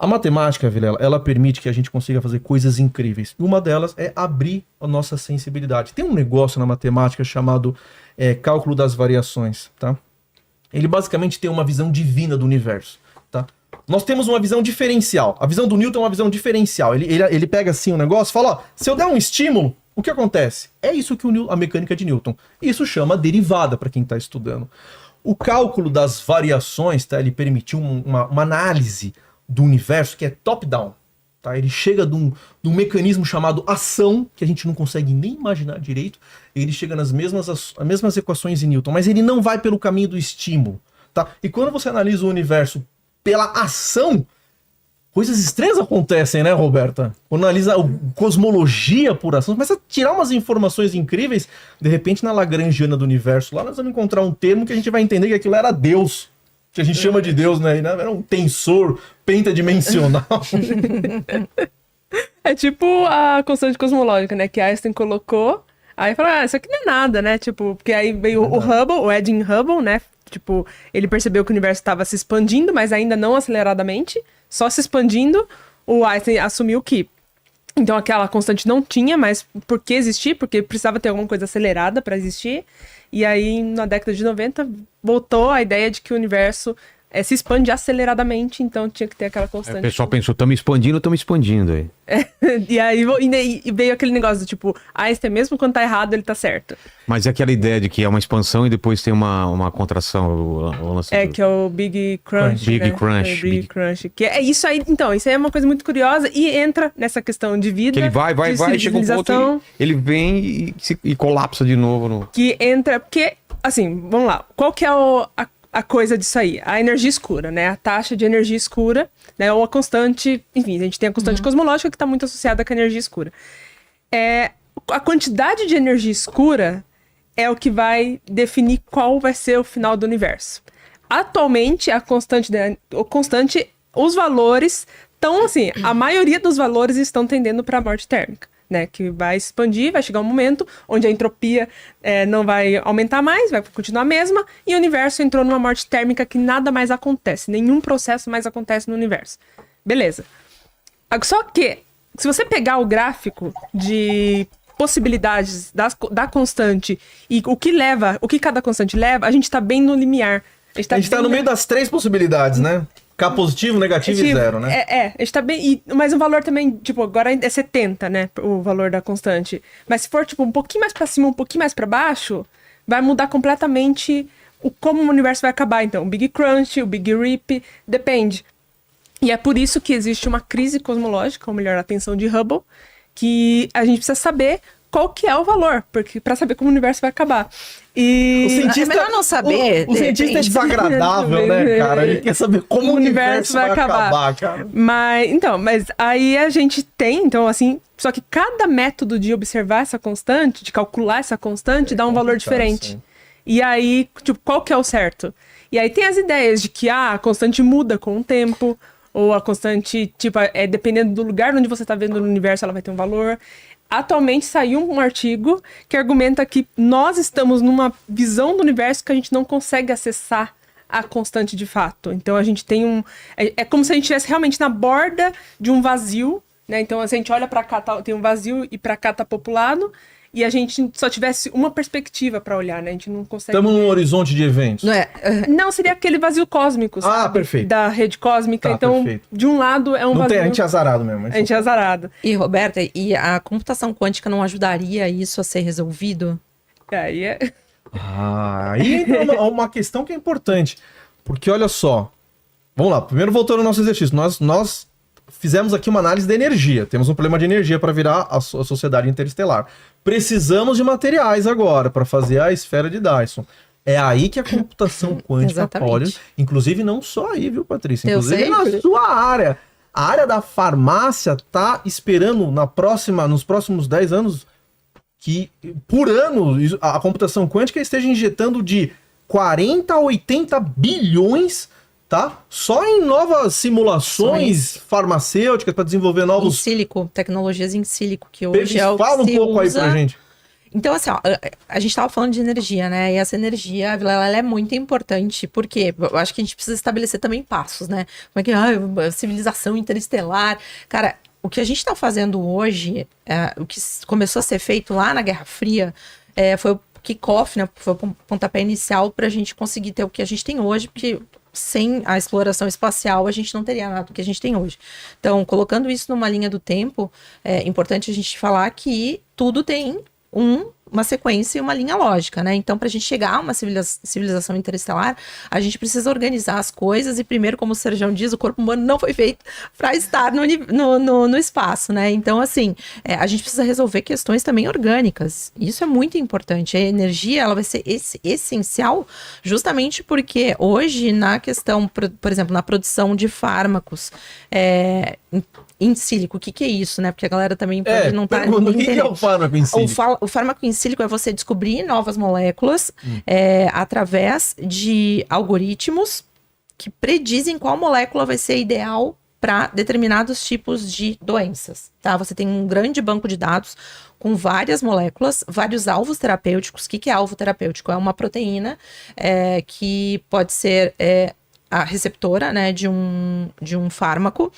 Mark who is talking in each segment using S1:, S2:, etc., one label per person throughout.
S1: A matemática, Vilela, ela permite que a gente consiga fazer coisas incríveis. E uma delas é abrir a nossa sensibilidade. Tem um negócio na matemática chamado cálculo das variações, tá? Ele basicamente tem uma visão divina do universo, tá? Nós temos uma visão diferencial. A visão do Newton é uma visão diferencial. Ele pega assim um negócio e fala, ó, se eu der um estímulo, o que acontece? É isso que a mecânica de Newton. Isso chama derivada para quem está estudando. O cálculo das variações, tá? Ele permitiu uma análise do universo que é top-down. Tá? Ele chega de um mecanismo chamado ação, que a gente não consegue nem imaginar direito. Ele chega nas mesmas equações em Newton, mas ele não vai pelo caminho do estímulo. Tá? E quando você analisa o universo pela ação, coisas estranhas acontecem, né, Roberta? Quando analisa a cosmologia por ação, começa a tirar umas informações incríveis. De repente, na Lagrangiana do universo, lá nós vamos encontrar um termo que a gente vai entender que aquilo era Deus. Que a gente chama de Deus, né? Era um tensor pentadimensional.
S2: É tipo a constante cosmológica, né? Que Einstein colocou. Aí falou, isso aqui não é nada, né? Tipo, porque aí veio o Hubble, o Edwin Hubble, né? Tipo, ele percebeu que o universo estava se expandindo, mas ainda não aceleradamente. Só se expandindo, o Einstein assumiu que... Então aquela constante não tinha, mas por que existir? Porque precisava ter alguma coisa acelerada para existir. E aí, na década de 90, voltou a ideia de que o universo se expande aceleradamente, então tinha que ter aquela constante.
S3: O pessoal pensou, estamos expandindo aí.
S2: E aí veio aquele negócio do tipo, Einstein, mesmo quando tá errado, ele tá certo.
S3: Mas é aquela ideia de que é uma expansão e depois tem uma contração. O lance
S2: que é o Big Crunch.
S3: Big Crunch.
S2: É Big Crunch. Que é isso aí, então, isso aí é uma coisa muito curiosa e entra nessa questão de vida.
S3: Que ele vai, chega um ponto, ele vem e colapsa de novo.
S2: Que entra, porque, assim, vamos lá, qual que é a coisa disso aí? A energia escura, né? A taxa de energia escura, né? Ou a constante... Enfim, a gente tem a constante cosmológica que está muito associada com a energia escura. A quantidade de energia escura é o que vai definir qual vai ser o final do universo. Atualmente, os valores estão, assim... A maioria dos valores estão tendendo para a morte térmica. Né, que vai expandir, vai chegar um momento onde a entropia não vai aumentar mais, vai continuar a mesma, e o universo entrou numa morte térmica que nada mais acontece, nenhum processo mais acontece no universo. Beleza. Só que, se você pegar o gráfico de possibilidades da constante e o que cada constante leva, a gente está bem no limiar.
S1: A gente está no meio das 3 possibilidades, né? K positivo, negativo e zero, né?
S2: A gente tá bem... Mas o valor também, tipo, agora é 70, né? O valor da constante. Mas se for, tipo, um pouquinho mais pra cima, um pouquinho mais pra baixo, vai mudar completamente como o universo vai acabar. Então, o Big Crunch, o Big Rip, depende. E é por isso que existe uma crise cosmológica, ou melhor, a tensão de Hubble, que a gente precisa saber qual que é o valor, porque para saber como o universo vai acabar. E
S1: o cientista,
S4: é melhor não saber.
S1: O cientista é desagradável, né, cara? Ele quer saber como o universo vai acabar, cara.
S2: Mas aí a gente tem, então, assim, só que cada método de observar essa constante, de calcular essa constante, dá um valor diferente. Sim. E aí, tipo, qual que é o certo? E aí tem as ideias de que a constante muda com o tempo, ou a constante, tipo, dependendo do lugar onde você está vendo no universo, ela vai ter um valor. Atualmente saiu um artigo que argumenta que nós estamos numa visão do universo que a gente não consegue acessar a constante de fato. Então a gente tem é como se a gente estivesse realmente na borda de um vazio, né? Então se a gente olha para cá, tem um vazio e para cá tá populado, e a gente só tivesse uma perspectiva para olhar, né? A gente não consegue...
S1: Estamos num horizonte de eventos.
S2: Não, seria aquele vazio cósmico, sabe?
S1: Perfeito.
S2: Da rede cósmica.
S1: Tá,
S2: então,
S1: perfeito.
S2: De um lado é um vazio...
S1: A gente é azarado mesmo.
S2: A gente é azarado.
S4: E, Roberta, e a computação quântica não ajudaria isso a ser resolvido?
S2: Aí
S1: entra uma questão que é importante. Porque, olha só... Vamos lá, primeiro voltando ao nosso exercício. Nós fizemos aqui uma análise da energia. Temos um problema de energia para virar a sociedade interestelar. Precisamos de materiais agora para fazer a esfera de Dyson. É aí que a computação quântica pode... Inclusive, não só aí, viu, Patrícia? Inclusive na sua área. A área da farmácia está esperando nos próximos 10 anos que, por ano, a computação quântica esteja injetando de 40 a 80 bilhões... Tá? Só em novas simulações farmacêuticas para desenvolver novos...
S4: Em sílico, tecnologias em sílico, que hoje é o que
S1: Fala um pouco
S4: usa.
S1: aí pra gente.
S4: Então, assim, ó, a gente estava falando de energia, né? E essa energia, ela é muito importante, porque eu acho que a gente precisa estabelecer também passos, né? Como é que civilização interestelar. Cara, o que a gente está fazendo hoje, o que começou a ser feito lá na Guerra Fria, foi o kickoff, né? Foi o pontapé inicial para a gente conseguir ter o que a gente tem hoje, porque sem a exploração espacial a gente não teria nada do que a gente tem hoje. Então, colocando isso numa linha do tempo, é importante a gente falar que tudo tem uma sequência e uma linha lógica, né? Então, para a gente chegar a uma civilização interestelar, a gente precisa organizar as coisas e, primeiro, como o Serjão diz, o corpo humano não foi feito para estar no espaço, né? Então, assim, a gente precisa resolver questões também orgânicas. Isso é muito importante. A energia, ela vai ser essencial justamente porque hoje, na questão, por exemplo, na produção de fármacos, em sílico, o que é isso, né? Porque a galera também pode não estar entendendo.
S1: O que é o fármaco em sílico?
S4: O fármaco em sílico é você descobrir novas moléculas através de algoritmos que predizem qual molécula vai ser ideal para determinados tipos de doenças, tá? Você tem um grande banco de dados com várias moléculas, vários alvos terapêuticos. O que é alvo terapêutico? É uma proteína que pode ser a receptora, né, de um fármaco,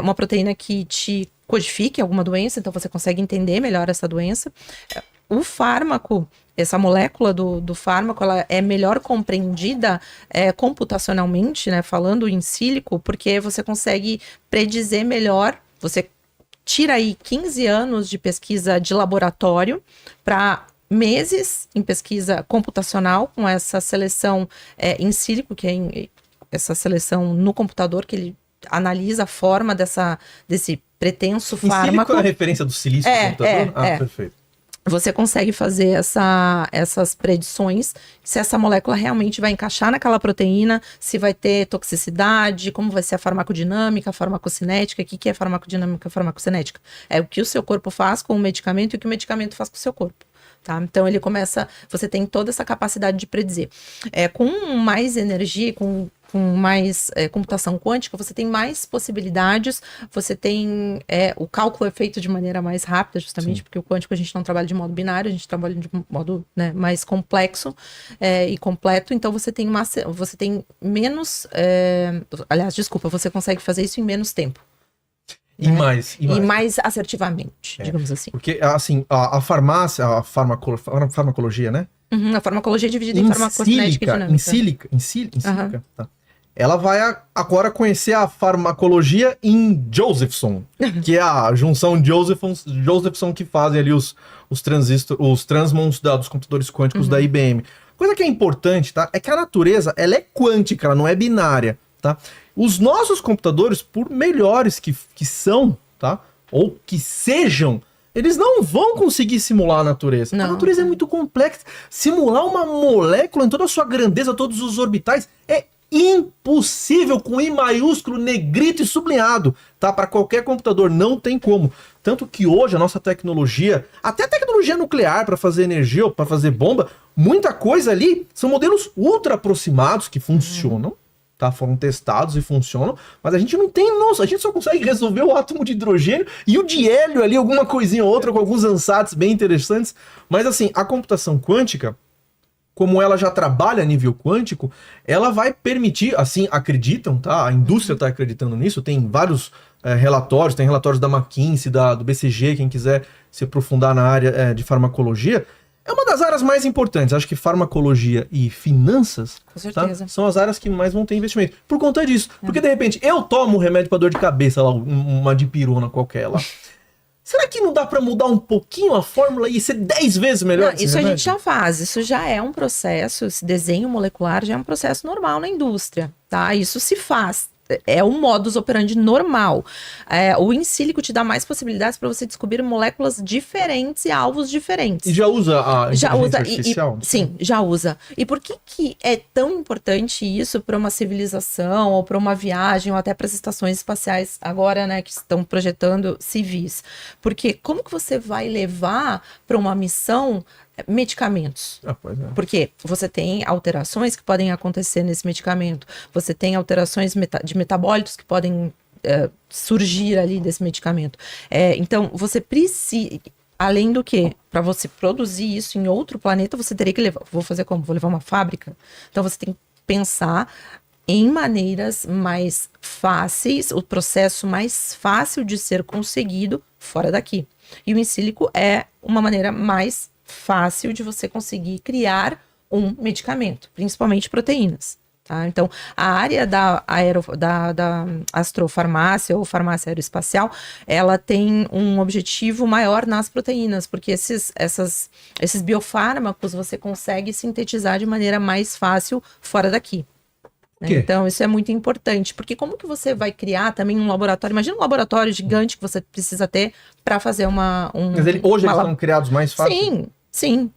S4: uma proteína que te codifique alguma doença, então você consegue entender melhor essa doença. O fármaco, essa molécula do fármaco, ela é melhor compreendida computacionalmente, né, falando em sílico, porque você consegue predizer melhor, você tira aí 15 anos de pesquisa de laboratório para meses em pesquisa computacional com essa seleção em sílico, que é essa seleção no computador, que ele analisa a forma desse pretenso fármaco.
S1: Sílico é a referência do silício do computador? Perfeito.
S4: Você consegue fazer essas predições, se essa molécula realmente vai encaixar naquela proteína, se vai ter toxicidade, como vai ser a farmacodinâmica, a farmacocinética. O que é farmacodinâmica e farmacocinética? É o que o seu corpo faz com o medicamento e o que o medicamento faz com o seu corpo. Tá? Então você tem toda essa capacidade de predizer. Com mais energia, com mais computação quântica, você tem mais possibilidades, você tem o cálculo é feito de maneira mais rápida, justamente. Sim. Porque o quântico a gente não trabalha de modo binário, a gente trabalha de modo, né, mais complexo e completo, então você tem menos, você consegue fazer isso em menos tempo.
S1: E
S4: mais assertivamente, digamos assim.
S1: Porque, assim, a farmácia, a farmacologia, né?
S4: A farmacologia é dividida em farmacocinética e dinâmica.
S1: Em sílica, tá. Ela vai agora conhecer a farmacologia em Josephson, que é a junção Josephson que fazem ali os transmons dos computadores quânticos da IBM. Coisa que é importante, tá? É que a natureza, ela é quântica, ela não é binária, tá? Os nossos computadores, por melhores que são, tá? Ou que sejam, eles não vão conseguir simular a natureza. Não. A natureza é muito complexa. Simular uma molécula em toda a sua grandeza, todos os orbitais, é impossível, com I maiúsculo, negrito e sublinhado, tá? Para qualquer computador, não tem como. Tanto que hoje a nossa tecnologia, até a tecnologia nuclear para fazer energia ou para fazer bomba, muita coisa ali são modelos ultra aproximados que funcionam. Tá, foram testados e funcionam, mas a gente não tem noção, a gente só consegue resolver o átomo de hidrogênio e o de hélio ali, alguma coisinha ou outra, com alguns ansatz bem interessantes. Mas assim, a computação quântica, como ela já trabalha a nível quântico, ela vai permitir, assim acreditam, tá? A indústria está acreditando nisso, tem vários relatórios, tem relatórios da McKinsey, do BCG, quem quiser se aprofundar na área de farmacologia. É uma das áreas mais importantes. Acho que farmacologia e finanças,
S4: com certeza,
S1: tá? São as áreas que mais vão ter investimento. Por conta disso. Porque, de repente, eu tomo um remédio para dor de cabeça, lá, uma dipirona qualquer lá. Será que não dá para mudar um pouquinho a fórmula e ser 10 vezes melhor?
S4: Não, isso a gente já faz. Isso já é um processo, esse desenho molecular já é um processo normal na indústria, tá? Isso se faz. É um modus operandi normal. O in silico te dá mais possibilidades para você descobrir moléculas diferentes e alvos diferentes.
S1: E já usa a inteligência artificial?
S4: Sim, já usa. E por que é tão importante isso para uma civilização, ou para uma viagem, ou até para as estações espaciais agora, né, que estão projetando civis? Porque como que você vai levar para uma missão medicamentos?
S1: Pois é.
S4: Porque você tem alterações que podem acontecer nesse medicamento, você tem alterações de metabólitos que podem surgir ali desse medicamento. Então, você precisa... Além do que, para você produzir isso em outro planeta, você teria que levar. Vou fazer como? Vou levar uma fábrica? Então você tem que pensar em maneiras mais fáceis, o processo mais fácil de ser conseguido fora daqui. E o in silico é uma maneira mais fácil de você conseguir criar um medicamento, principalmente proteínas. Tá? Então, a área da astrofarmácia ou farmácia aeroespacial, ela tem um objetivo maior nas proteínas, porque esses biofármacos você consegue sintetizar de maneira mais fácil fora daqui. Né? Então, isso é muito importante, porque como que você vai criar também um laboratório? Imagina um laboratório gigante que você precisa ter para fazer Mas
S1: hoje eles são criados mais fácil?
S4: Sim.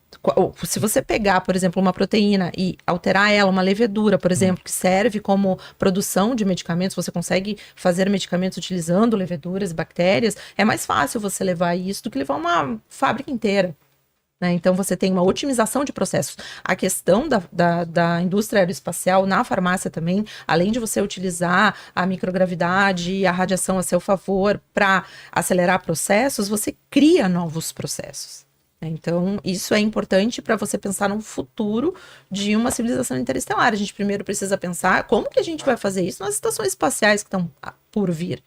S4: Se você pegar, por exemplo, uma proteína e alterar ela, uma levedura, por exemplo, que serve como produção de medicamentos, você consegue fazer medicamentos utilizando leveduras e bactérias, é mais fácil você levar isso do que levar uma fábrica inteira. Né? Então, você tem uma otimização de processos. A questão da indústria aeroespacial na farmácia também, além de você utilizar a microgravidade e a radiação a seu favor para acelerar processos, você cria novos processos. Então, isso é importante para você pensar no futuro de uma civilização interestelar. A gente primeiro precisa pensar como que a gente vai fazer isso nas estações espaciais que estão por vir.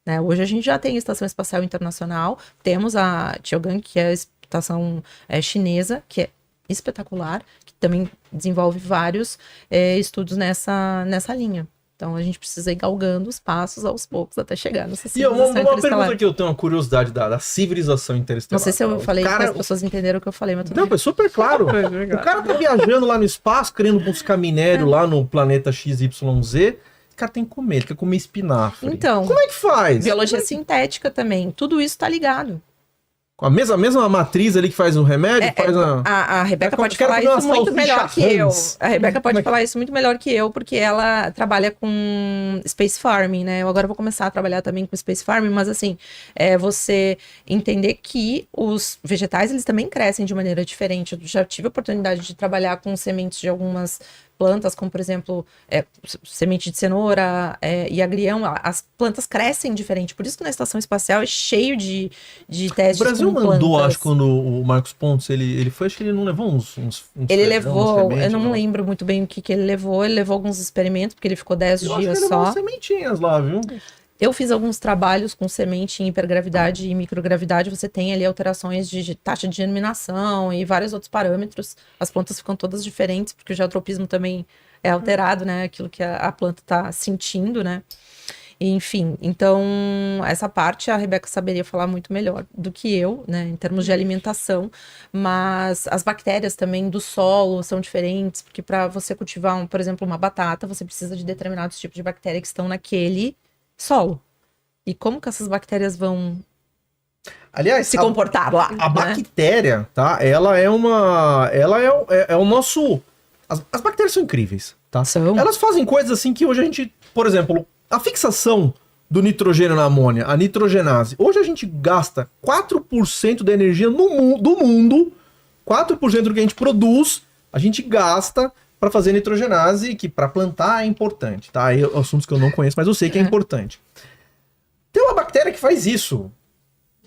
S4: Né? Hoje a gente já tem a Estação Espacial Internacional, temos a Tiangong, que é a estação chinesa, que é espetacular, que também desenvolve vários estudos nessa linha. Então, a gente precisa ir galgando os passos aos poucos até chegar nessa civilização interestelar.
S1: Uma pergunta que eu tenho uma curiosidade da civilização interestelar.
S4: Não sei se eu falei que as pessoas entenderam o que eu falei, mas tudo
S1: Não,
S4: bem.
S1: foi super claro. O cara tá viajando lá no espaço, querendo buscar minério lá no planeta XYZ. O cara tem que comer, ele quer comer espinafre.
S4: Então,
S1: como é que faz?
S4: Biologia sintética também, tudo isso tá ligado.
S1: Com a mesma matriz ali que faz o remédio?
S4: A Rebeca pode falar isso muito melhor que eu. A Rebeca pode falar isso muito melhor que eu, porque ela trabalha com Space Farming, né? Eu agora vou começar a trabalhar também com Space Farming, mas assim, você entender que os vegetais, eles também crescem de maneira diferente. Eu já tive a oportunidade de trabalhar com sementes de algumas plantas, como por exemplo, semente de cenoura e agrião, as plantas crescem diferente. Por isso que na estação espacial é cheio de testes.
S1: O Brasil mandou, acho, quando o Marcos Pontes, ele foi, acho que ele não levou uns
S4: ele levou, eu não lembro muito bem o que ele levou alguns experimentos, porque ele ficou 10 dias
S1: acho que ele
S4: só.
S1: levou sementinhas lá, viu?
S4: Eu fiz alguns trabalhos com semente em hipergravidade e microgravidade. Você tem ali alterações de taxa de germinação e vários outros parâmetros. As plantas ficam todas diferentes, porque o geotropismo também é alterado, né? Aquilo que a planta está sentindo, né? Enfim, então, essa parte a Rebeca saberia falar muito melhor do que eu, né? Em termos de alimentação. Mas as bactérias também do solo são diferentes, porque para você cultivar, por exemplo, uma batata, você precisa de determinados tipos de bactérias que estão naquele solo. E como que essas bactérias vão se comportar lá?
S1: A bactéria, tá? Ela é o nosso... As bactérias são incríveis, tá? Elas fazem coisas assim que hoje a gente... Por exemplo, a fixação do nitrogênio na amônia, a nitrogenase. Hoje a gente gasta 4% da energia do mundo, 4% do que a gente produz, a gente gasta para fazer nitrogenase, que para plantar é importante, tá? Aí assuntos que eu não conheço, mas eu sei que é importante. Tem uma bactéria que faz isso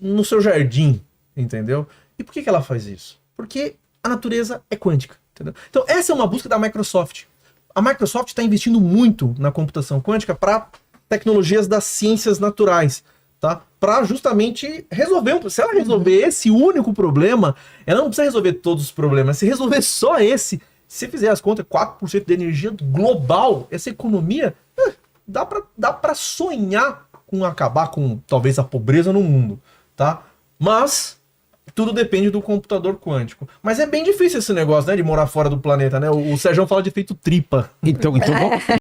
S1: no seu jardim, entendeu? E por que ela faz isso? Porque a natureza é quântica, entendeu? Então essa é uma busca da Microsoft. A Microsoft está investindo muito na computação quântica para tecnologias das ciências naturais, tá? Para justamente resolver. Se ela resolver esse único problema, ela não precisa resolver todos os problemas. Se resolver só esse, se você fizer as contas, 4% da energia global, essa economia, dá para sonhar com acabar com talvez a pobreza no mundo, tá? Mas tudo depende do computador quântico. Mas é bem difícil esse negócio, né, de morar fora do planeta, né? O Sérgio fala de efeito tripa.
S3: Então